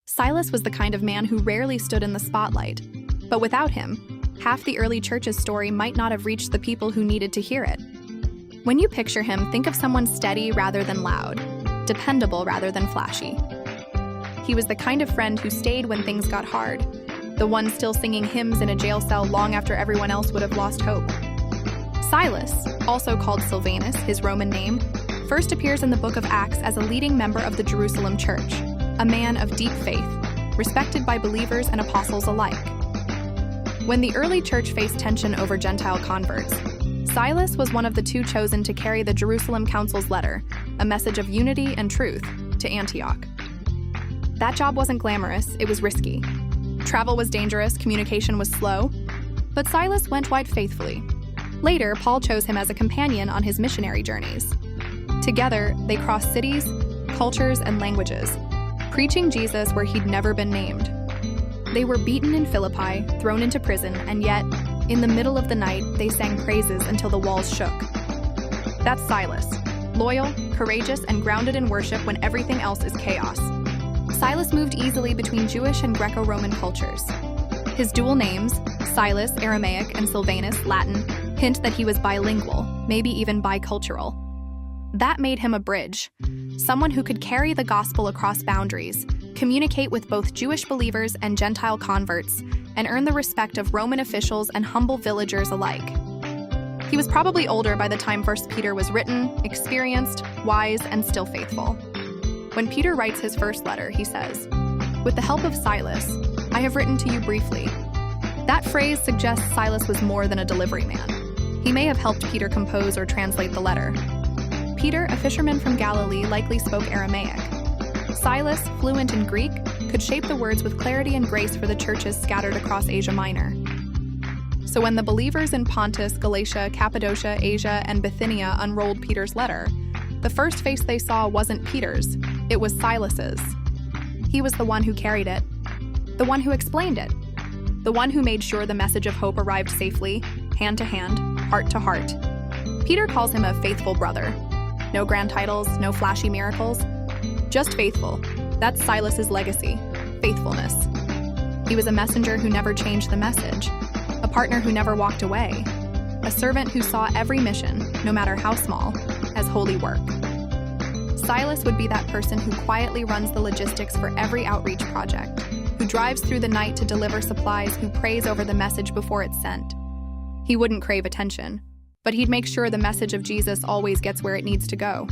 Silas was the kind of man who rarely stood in the spotlight, but without him, half the early church's story might not have reached the people who needed to hear it. When you picture him, think of someone steady rather than loud, dependable rather than flashy. He was the kind of friend who stayed when things got hard, the one still singing hymns in a jail cell long after everyone else would have lost hope. Silas, also called Silvanus, his Roman name, first appears in the book of Acts as a leading member of the Jerusalem church, a man of deep faith, respected by believers and apostles alike. When the early church faced tension over Gentile converts, Silas was one of the two chosen to carry the Jerusalem Council's letter, a message of unity and truth, to Antioch. That job wasn't glamorous, it was risky. Travel was dangerous, communication was slow, but Silas went white faithfully. Later, Paul chose him as a companion on his missionary journeys. Together, they crossed cities, cultures, and languages, preaching Jesus where he'd never been named. They were beaten in Philippi, thrown into prison, and yet, in the middle of the night, they sang praises until the walls shook. That's Silas, loyal, courageous, and grounded in worship when everything else is chaos. Silas moved easily between Jewish and Greco-Roman cultures. His dual names, Silas, Aramaic, and Silvanus, Latin, hint that he was bilingual, maybe even bicultural. That made him a bridge, someone who could carry the gospel across boundaries, communicate with both Jewish believers and Gentile converts, and earn the respect of Roman officials and humble villagers alike. He was probably older by the time 1 Peter was written, experienced, wise, and still faithful. When Peter writes his first letter, he says, "With the help of Silas, I have written to you briefly." That phrase suggests Silas was more than a delivery man. He may have helped Peter compose or translate the letter. Peter, a fisherman from Galilee, likely spoke Aramaic. Silas, fluent in Greek, could shape the words with clarity and grace for the churches scattered across Asia Minor. So when the believers in Pontus, Galatia, Cappadocia, Asia, and Bithynia unrolled Peter's letter, the first face they saw wasn't Peter's, it was Silas's. He was the one who carried it, the one who explained it, the one who made sure the message of hope arrived safely, hand to hand, heart to heart. Peter calls him a faithful brother. No grand titles, no flashy miracles, just faithful. That's Silas's legacy, faithfulness. He was a messenger who never changed the message, a partner who never walked away, a servant who saw every mission, no matter how small, as holy work. Silas would be that person who quietly runs the logistics for every outreach project, who drives through the night to deliver supplies, who prays over the message before it's sent. He wouldn't crave attention, but he'd make sure the message of Jesus always gets where it needs to go.